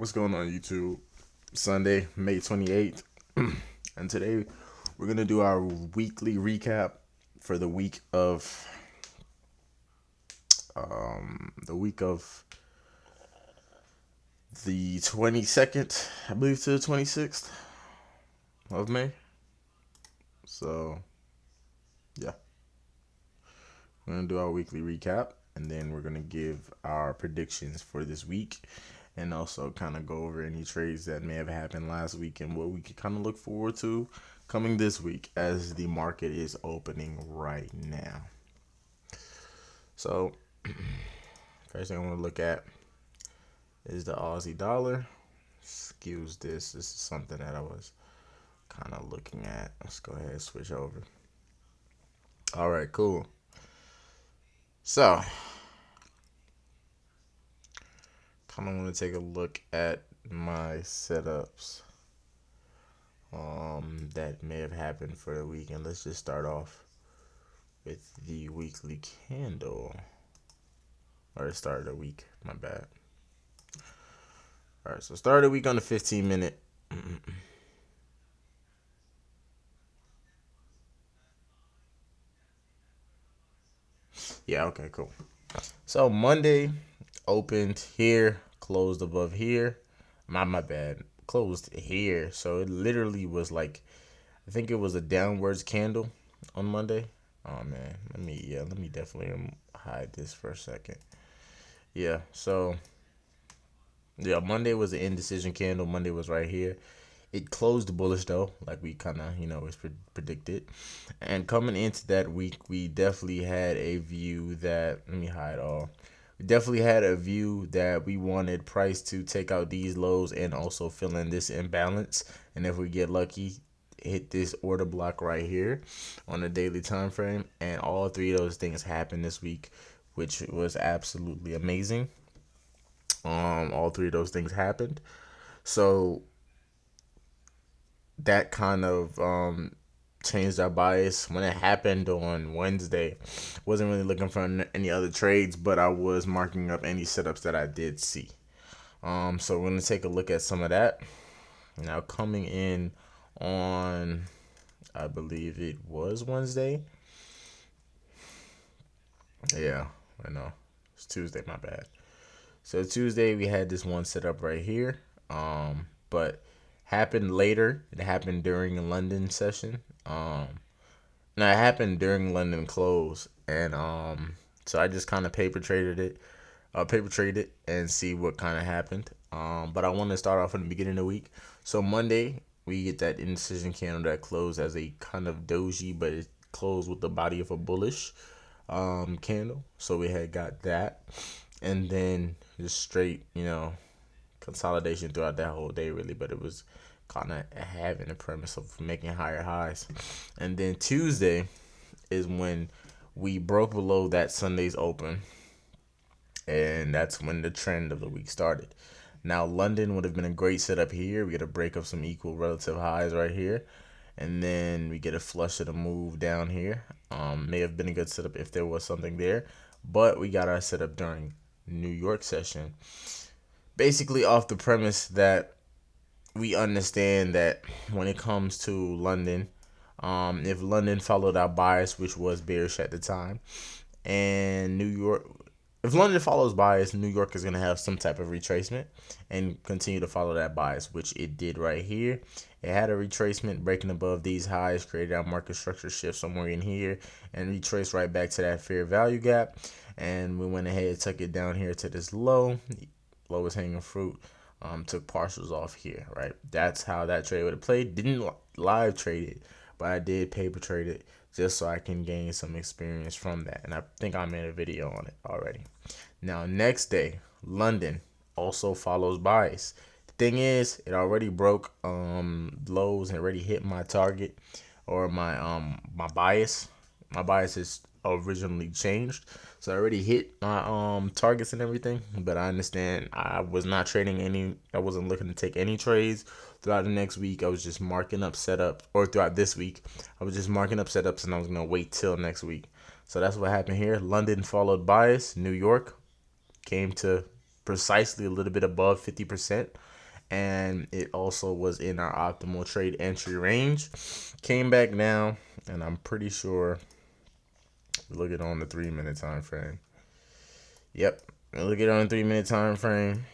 What's going on, YouTube? Sunday, May 28th. And today we're going to do our weekly recap for the week of the 22nd, I believe, to the 26th of May. So, yeah, we're going to do our weekly recap, and then we're going to give our predictions for this week and also kind of go over any trades that may have happened last week and what we can kind of look forward to coming this week as the market is opening right now. So, first thing I want to look at is the Aussie dollar. Excuse this. This is something that I was kind of looking at. Let's go ahead and switch over. All right, cool. So, kind of want to take a look at my setups that may have happened for the week, and let's just start off with the weekly candle, or start of the week. My bad. All right, so start of the week on the 15-minute. Yeah, okay, cool. So Monday opened here, closed above here. My bad. Closed here. So it literally was like, I think it was a downwards candle on Monday. Oh man, let me definitely hide this for a second. Yeah, so yeah, Monday was the indecision candle. Monday was right here. It closed bullish though, like we kind of was predicted. And coming into that week, we definitely had a view that, let me hide all. We definitely had a view that we wanted price to take out these lows and also fill in this imbalance. And if we get lucky, hit this order block right here on the daily time frame. And all three of those things happened this week, which was absolutely amazing. All three of those things happened. So that kind of changed our bias. When it happened on Wednesday, wasn't really looking for any other trades, but I was marking up any setups that I did see. So we're gonna take a look at some of that. Now coming in on, I believe it was Wednesday. Yeah, I know it's Tuesday. My bad. So Tuesday we had this one set up right here. But happened later. It happened during the London session. No, it happened during London close, and so I just kind of paper traded and see what kind of happened. But I want to start off in the beginning of the week. So Monday we get that indecision candle that closed as a kind of doji, but it closed with the body of a bullish candle. So we had got that, and then just straight consolidation throughout that whole day really, but it was kind of having the premise of making higher highs. And then Tuesday is when we broke below that Sunday's open, and that's when the trend of the week started. Now London would have been a great setup here. We get a break of some equal relative highs right here, and then we get a flush of the move down here. May have been a good setup if there was something there, but we got our setup during New York session, basically off the premise that we understand that when it comes to London, if London followed our bias, which was bearish at the time, and New York, if London follows bias, New York is going to have some type of retracement and continue to follow that bias, which it did right here. It had a retracement breaking above these highs, created our market structure shift somewhere in here, and retraced right back to that fair value gap. And we went ahead and took it down here to this low, lowest hanging fruit. Took partials off here, right? That's how that trade would have played. Didn't live trade it, but I did paper trade it just so I can gain some experience from that. And I think I made a video on it already. Now, next day, London also follows bias. The thing is, it already broke lows and already hit my target or my bias. My bias is originally changed, so I already hit my targets and everything. But I understand I was not trading any. I wasn't looking to take any trades throughout the next week. I was just marking up setup, or throughout this week, I was just marking up setups, and I was gonna wait till next week. So that's what happened here. London followed bias. New York came to precisely a little bit above 50%. And it also was in our optimal trade entry range. Came back down, and I'm pretty sure, look at on the 3 minute time frame. Yep, look at on the 3 minute time frame.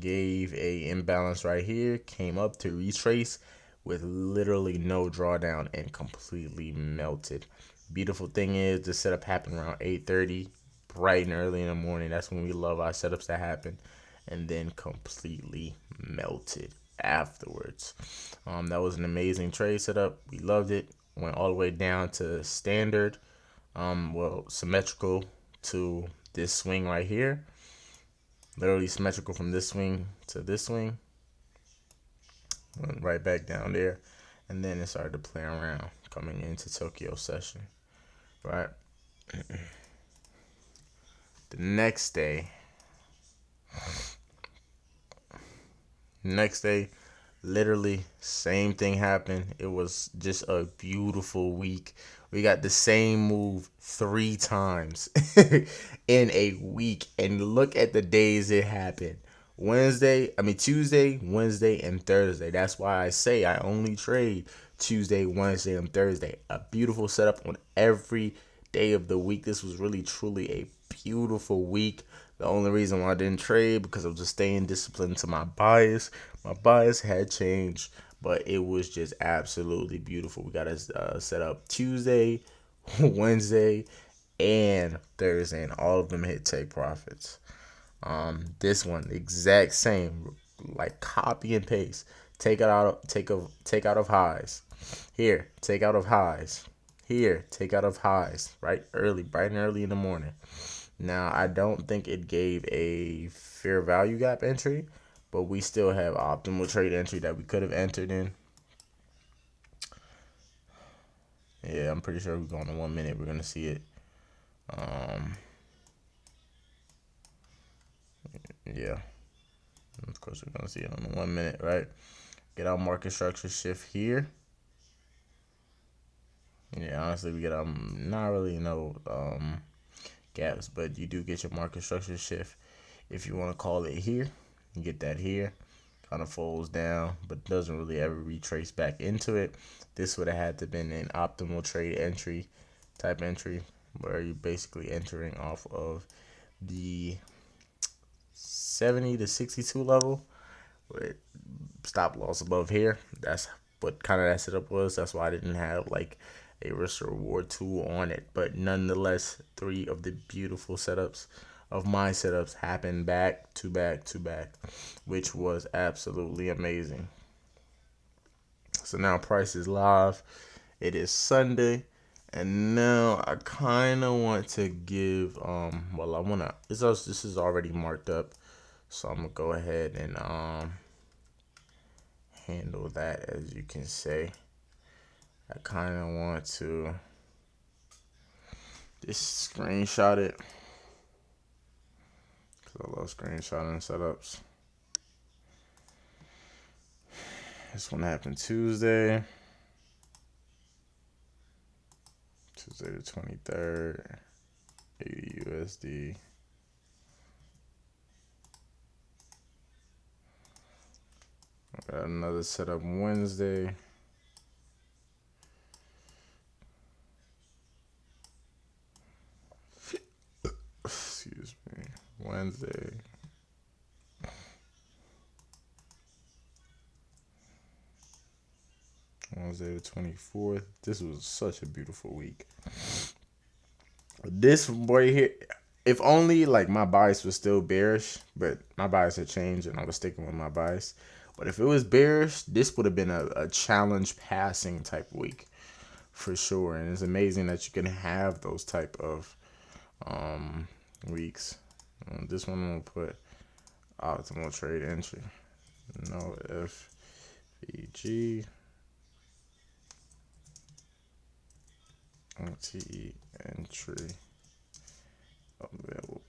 Gave a imbalance right here, came up to retrace with literally no drawdown and completely melted. Beautiful thing is the setup happened around 8:30, bright and early in the morning. That's when we love our setups to happen, and then completely melted afterwards. That was an amazing trade setup. We loved it. Went all the way down to standard, symmetrical to this swing right here. Literally symmetrical from this swing to this swing. Went right back down there. And then it started to play around coming into Tokyo session. Right. The next day, literally same thing happened. It was just a beautiful week. We got the same move 3 times in a week, and look at the days it happened. Tuesday, Wednesday, and Thursday. That's why I say I only trade Tuesday, Wednesday, and Thursday. A beautiful setup on every day of the week. This was really truly a beautiful week. The only reason why I didn't trade because I was just staying disciplined to my bias. My bias had changed, but it was just absolutely beautiful. We got to set up Tuesday, Wednesday, and Thursday, and all of them hit take profits. This one exact same, like copy and paste. Take out of highs. Here, take out of highs. Here, take out of highs. Right, bright and early in the morning. Now, I don't think it gave a fair value gap entry, but we still have optimal trade entry that we could have entered in. Yeah, I'm pretty sure we're going to 1 minute. We're going to see it. Yeah. Of course, we're going to see it on the 1 minute, right? Get our market structure shift here. Yeah, honestly, we get not really no gaps, but you do get your market structure shift if you want to call it here. You get that here, kind of folds down, but doesn't really ever retrace back into it. This would have had to been an optimal trade entry type entry, where you're basically entering off of the 70 to 62 level with stop loss above here. That's what kind of that setup was. That's why I didn't have like a risk reward tool on it. But nonetheless, 3 of the beautiful setups of my setups happened back to back to back, which was absolutely amazing. So now price is live. It is Sunday. And now I kind of want to give I want to this is already marked up. So I'm going to go ahead and handle that, as you can say. I kind of want to just screenshot it because I love screenshotting setups. This one happened Tuesday the 23rd, 80 USD. I got another setup Wednesday. Excuse me. Wednesday. Wednesday the 24th. This was such a beautiful week. This boy here, if only like my bias was still bearish, but my bias had changed and I was sticking with my bias. But if it was bearish, this would have been a challenge passing type week for sure. And it's amazing that you can have those type of weeks. This one I'm gonna put optimal trade entry. No FVG OTE entry available.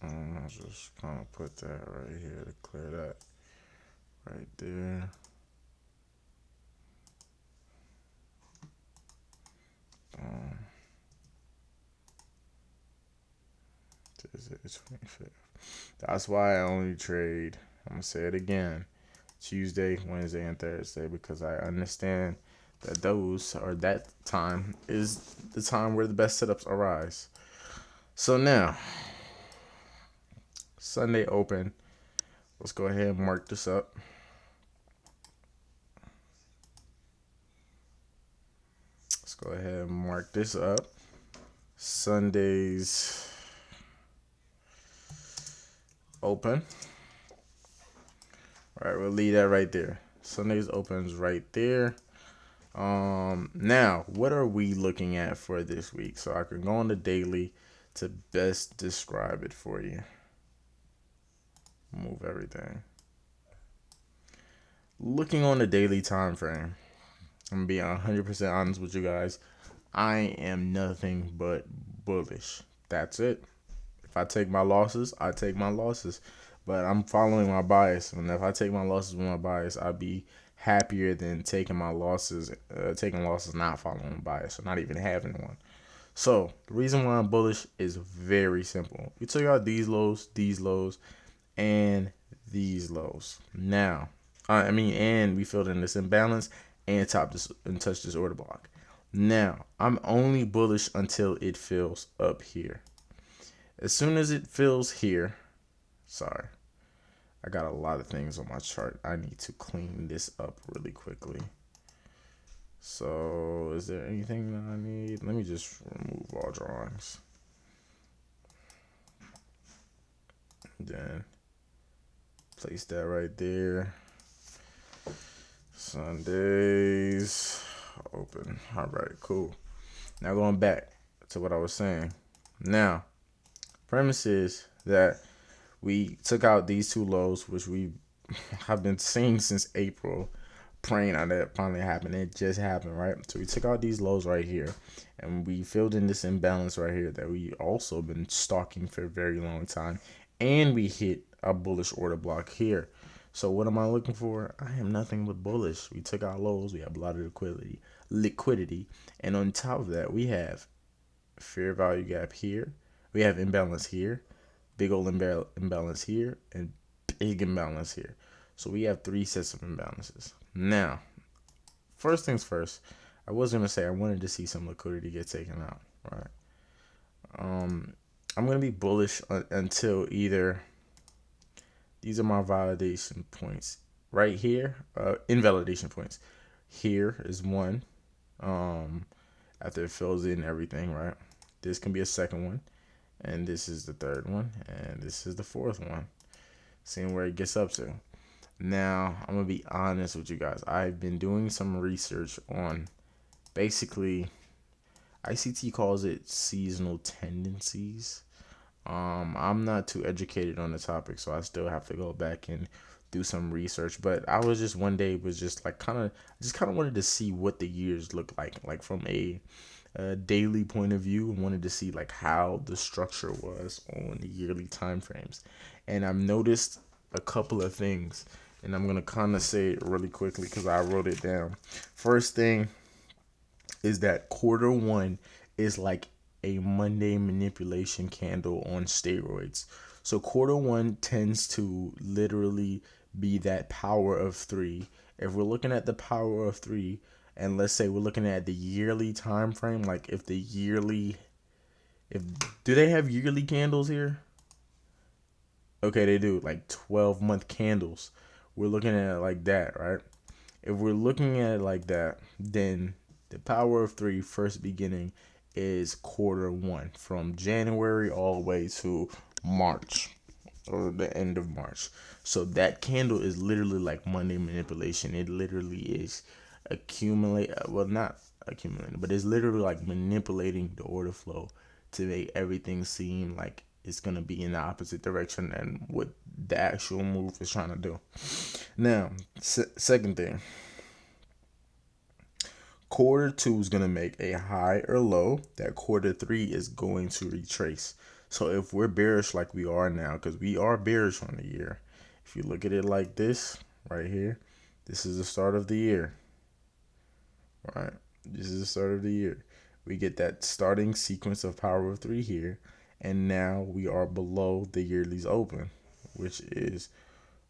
I'll just kind of put that right here to clear that right there. Thursday, 25th. That's why I only trade, I'm going to say it again, Tuesday, Wednesday, and Thursday, because I understand that that time is the time where the best setups arise. So now, Sunday open. Let's go ahead and mark this up. Let's go ahead and mark this up. Sunday's open. All right, we'll leave that right there. Sunday's open is right there. Now, what are we looking at for this week? So I can go on the daily to best describe it for you. Move everything. Looking on the daily time frame, I'm gonna be 100% honest with you guys. I am nothing but bullish. That's it. If I take my losses, I take my losses. But I'm following my bias, and if I take my losses with my bias, I'd be happier than taking losses not following bias, or not even having one. So the reason why I'm bullish is very simple. We took out these lows, and these lows. Now, and we filled in this imbalance and touched this order block. Now, I'm only bullish until it fills up here. As soon as it fills here, sorry, I got a lot of things on my chart. I need to clean this up really quickly. So, is there anything that I need? Let me just remove all drawings. Then place that right there. Sundays open. All right, cool. Now going back to what I was saying. Now, premise is that we took out these two lows, which we have been seeing since April, praying that it finally happened. It just happened, right? So we took out these lows right here, and we filled in this imbalance right here that we also been stalking for a very long time, and we hit a bullish order block here. So what am I looking for? I am nothing but bullish. We took out lows. We have a lot of liquidity, and on top of that, we have fair value gap here. We have imbalance here, big old imbalance here, and big imbalance here. So we have 3 sets of imbalances. Now, first things first, I was gonna say I wanted to see some liquidity get taken out, right? I'm gonna be bullish until either these are my validation points right here, invalidation points. Here is one. After it fills in everything, right? This can be a second one, and this is the third one, and this is the fourth one. Seeing where it gets up to. Now, I'm going to be honest with you guys. I've been doing some research on basically, ICT calls it seasonal tendencies. I'm not too educated on the topic, so I still have to go back and do some research. But I was just one day was just like kind of wanted to see what the years look like from a daily point of view, and wanted to see like how the structure was on the yearly time frames. And I've noticed a couple of things, and I'm gonna kind of say it really quickly because I wrote it down. First thing is that quarter one is like a Monday manipulation candle on steroids. So quarter one tends to literally be that power of 3. If we're looking at the power of 3, and let's say we're looking at the yearly time frame, like if do they have yearly candles here? Okay, they do, like 12-month candles. We're looking at it like that, right? If we're looking at it like that, then the power of 3 first beginning is quarter one, from January all the way to March, or the end of March. So that candle is literally like Monday manipulation. It literally is not accumulating, but it's literally like manipulating the order flow to make everything seem like it's going to be in the opposite direction than what the actual move is trying to do. Now, second thing, quarter 2 is going to make a high or low that quarter 3 is going to retrace. So if we're bearish like we are now, because we are bearish on the year, if you look at it like this right here, this is the start of the year, right? This is the start of the year. We get that starting sequence of power of 3 here, and now we are below the yearly's open, which is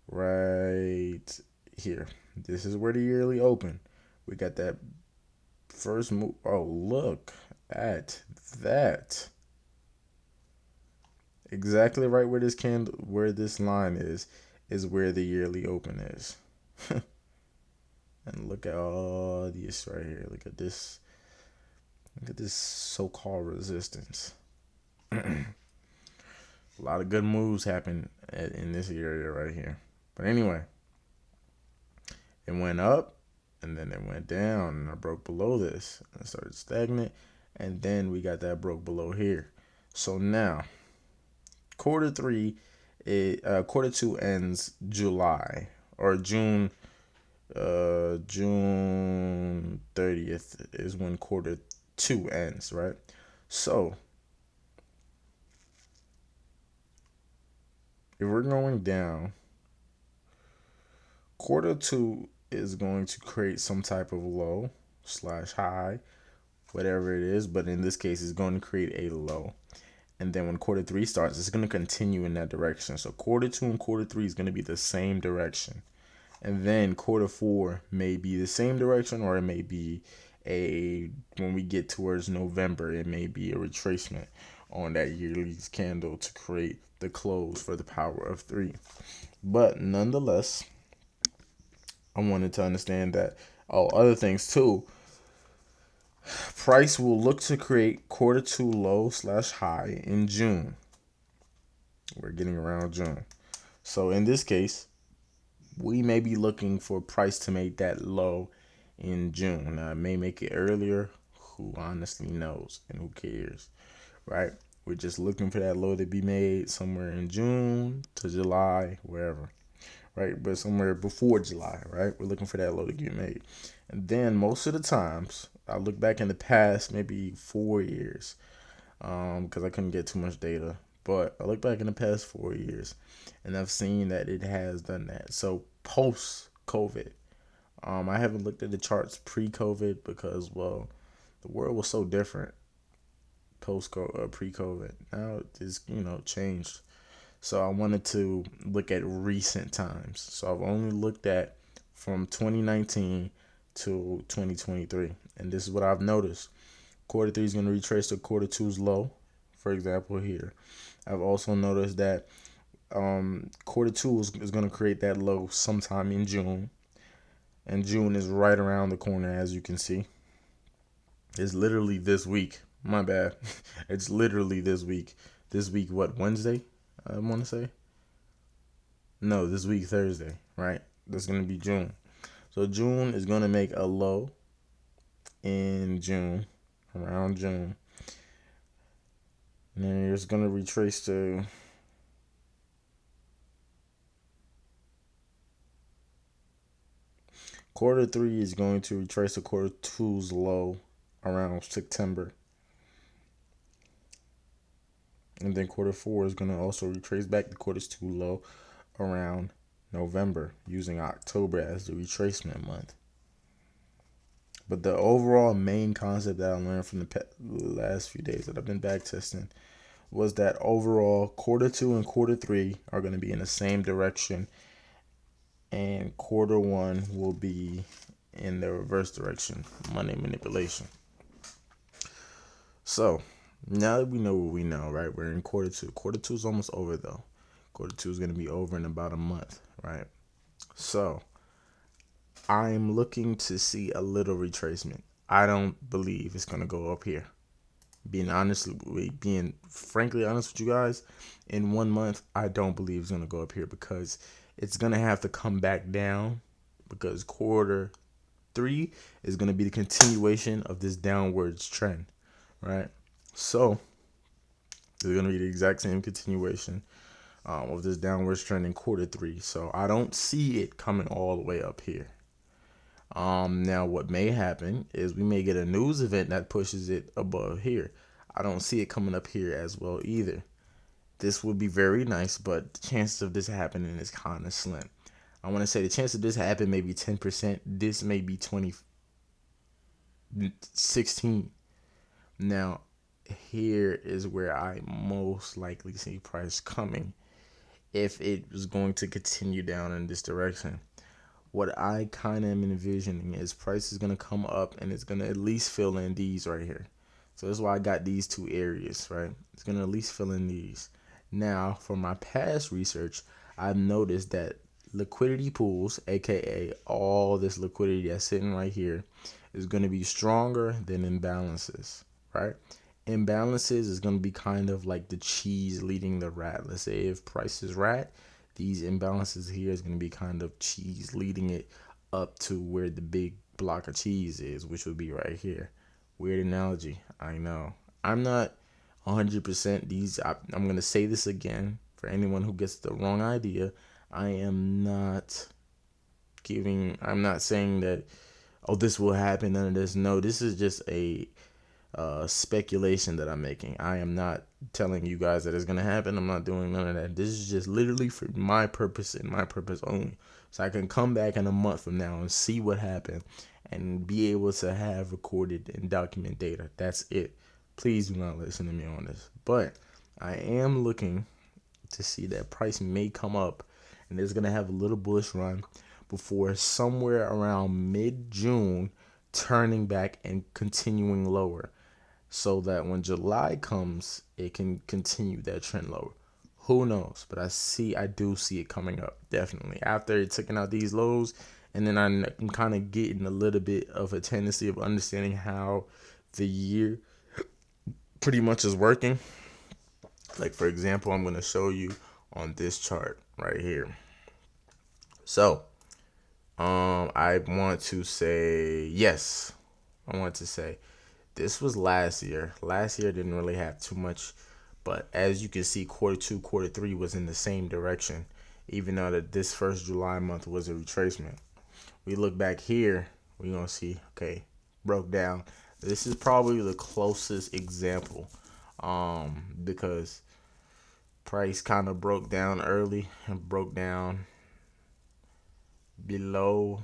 right here. This is where the yearly open. We got that first move. Oh, look at that. Exactly right where this candle, where this line is where the yearly open is. And look at all this right here. Look at this. Look at this so-called resistance. A lot of good moves happen in this area right here. But anyway, it went up and then it went down and I broke below this. And started stagnant. And then we got that broke below here. So now, quarter three, quarter two ends July or June. June 30th is when quarter two ends, right? So if we're going down, quarter two is going to create some type of low slash high, whatever it is, but in this case, it's going to create a low. And then when quarter three starts, it's going to continue in that direction. So quarter two and quarter three is going to be the same direction. And then quarter four may be the same direction, or it may be when we get towards November, it may be a retracement on that yearly candle to create the close for the power of three. But nonetheless, I wanted to understand that other things too. Price will look to create quarter two low slash high in June. We're getting around June. So in this case, we may be looking for price to make that low in June. Now, it may make it earlier. Who honestly knows and who cares, right? We're just looking for that low to be made somewhere in June to July, wherever, right? But somewhere before July, right? We're looking for that low to get made. And then most of the times, I look back in the past, maybe 4 years, because I couldn't get too much data. But I look back in the past 4 years, and I've seen that it has done that. So post-COVID, I haven't looked at the charts pre-COVID because, well, the world was so different pre-COVID. Now it's changed. So I wanted to look at recent times. So I've only looked at from 2019 to 2023, and this is what I've noticed. Quarter three is going to retrace to quarter two's low, for example, here. I've also noticed that quarter two is going to create that low sometime in June. And June is right around the corner, as you can see. It's literally this week. My bad. It's literally this week. This week, what, Wednesday? I want to say. No, this week, Thursday, right? That's going to be June. So June is going to make a low in June, around June. And then it's going to retrace to quarter three is going to retrace to quarter two's low around September. And then quarter four is going to also retrace back to quarter two low around November, using October as the retracement month. But the overall main concept that I learned from the last few days that I've been back testing was that overall quarter two and quarter three are going to be in the same direction, and quarter one will be in the reverse direction, money manipulation. So now that we know what we know, right? We're in quarter two. Quarter two is almost over though. Quarter two is going to be over in about a month, right? So I'm looking to see a little retracement. I don't believe it's going to go up here. Being frankly honest with you guys, in 1 month, I don't believe it's going to go up here because it's going to have to come back down, because quarter three is going to be the continuation of this downwards trend, right? So it's going to be the exact same continuation of this downwards trend in quarter three. So I don't see it coming all the way up here. Now what may happen is we may get a news event that pushes it above here. I don't see it coming up here as well either. This would be very nice, but the chances of this happening is kind of slim. I want to say the chance of this happening may be 10%. This may be 16. Now, here is where I most likely see price coming if it was going to continue down in this direction. What I kind of am envisioning is price is going to come up and it's going to at least fill in these right here. So that's why I got these two areas, right? It's going to at least fill in these. Now, for my past research, I've noticed that liquidity pools, aka all this liquidity that's sitting right here, is going to be stronger than imbalances, right? Imbalances is going to be kind of like the cheese leading the rat. Let's say if price is rat, these imbalances here is going to be kind of cheese leading it up to where the big block of cheese is, which would be right here. Weird analogy, I know. I'm not 100% these. I'm going to say this again for anyone who gets the wrong idea. I am not I'm not saying that, oh, this will happen, none of this. No, this is just a speculation that I'm making. I am not telling you guys that it's gonna happen. I'm not doing none of that. This is just literally for my purpose and my purpose only. So I can come back in a month from now and see what happened and be able to have recorded and document data. That's it. Please do not listen to me on this. But I am looking to see that price may come up and it's gonna have a little bullish run before somewhere around mid-June turning back and continuing lower so that when July comes, it can continue that trend lower. Who knows? But I do see it coming up, definitely. After it taking out these lows, and then I'm kind of getting a little bit of a tendency of understanding how the year pretty much is working. Like, for example, I'm going to show you on this chart right here. So, I want to say, yes, I want to say this was last year. Last year didn't really have too much, but as you can see, quarter two, quarter three was in the same direction, even though that this first July month was a retracement. We look back here, we're gonna see, okay, broke down. This is probably the closest example, because price kind of broke down early and broke down below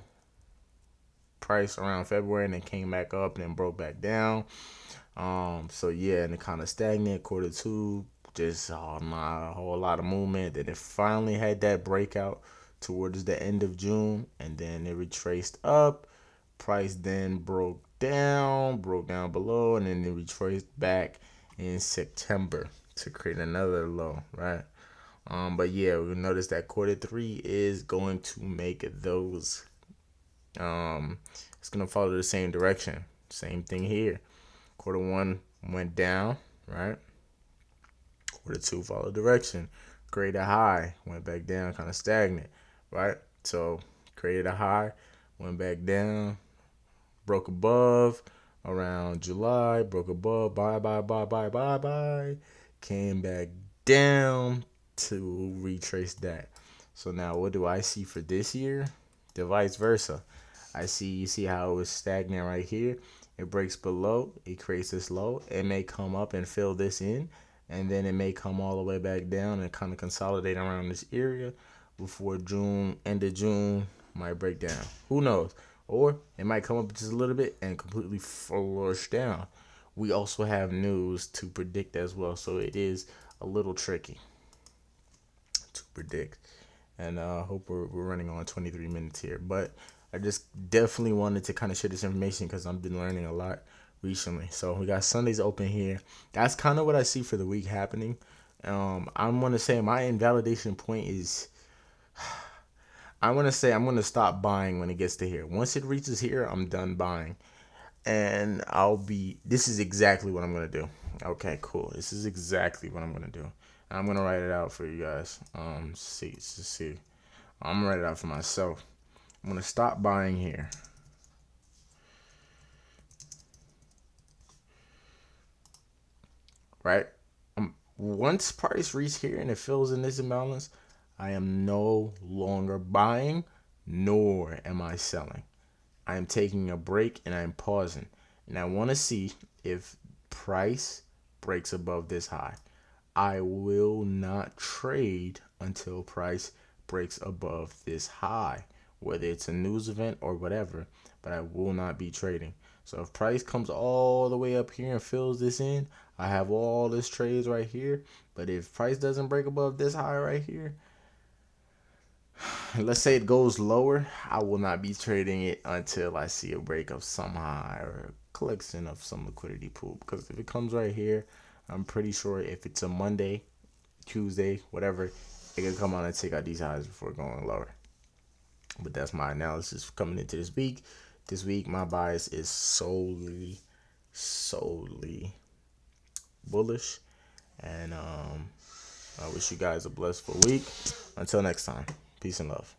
price around February and then came back up and then broke back down. So yeah, and it kind of stagnant. Quarter two, just not a whole lot of movement. Then it finally had that breakout towards the end of June, and then it retraced up. Price then broke down below, and then it retraced back in September to create another low, right? But yeah, we notice that quarter three is going to make those. It's gonna follow the same direction. Same thing here. Quarter one went down, right? Quarter two followed direction. Created a high, went back down, kind of stagnant, right? So created a high, went back down, broke above around July, broke above, bye, came back down to retrace that. So now what do I see for this year? The vice versa. You see how it was stagnant right here. It breaks below, it creates this low. It may come up and fill this in, and then it may come all the way back down and kind of consolidate around this area before June, end of June, might break down. Who knows? Or it might come up just a little bit and completely flush down. We also have news to predict as well, so it is a little tricky to predict. And I hope we're running on 23 minutes here. But I just definitely wanted to kind of share this information because I've been learning a lot recently. So we got Sundays open here. That's kind of what I see for the week happening. I'm going to say my invalidation point is I'm going to say I'm going to stop buying when it gets to here. Once it reaches here, I'm done buying. And this is exactly what I'm going to do. Okay, cool. This is exactly what I'm going to do. I'm going to write it out for you guys. See. I'm going to write it out for myself. I'm going to stop buying here. Right? Once price reaches here and it fills in this imbalance, I am no longer buying, nor am I selling. I am taking a break and I'm pausing. And I want to see if price breaks above this high. I will not trade until price breaks above this high, whether it's a news event or whatever, but I will not be trading. So if price comes all the way up here and fills this in, I have all this trades right here. But if price doesn't break above this high right here, let's say it goes lower, I will not be trading it until I see a break of some high or a collection of some liquidity pool. Because if it comes right here, I'm pretty sure if it's a Monday, Tuesday, whatever, it can come on and take out these highs before going lower. But that's my analysis coming into this week. This week, my bias is solely bullish. And I wish you guys a blissful week. Until next time, peace and love.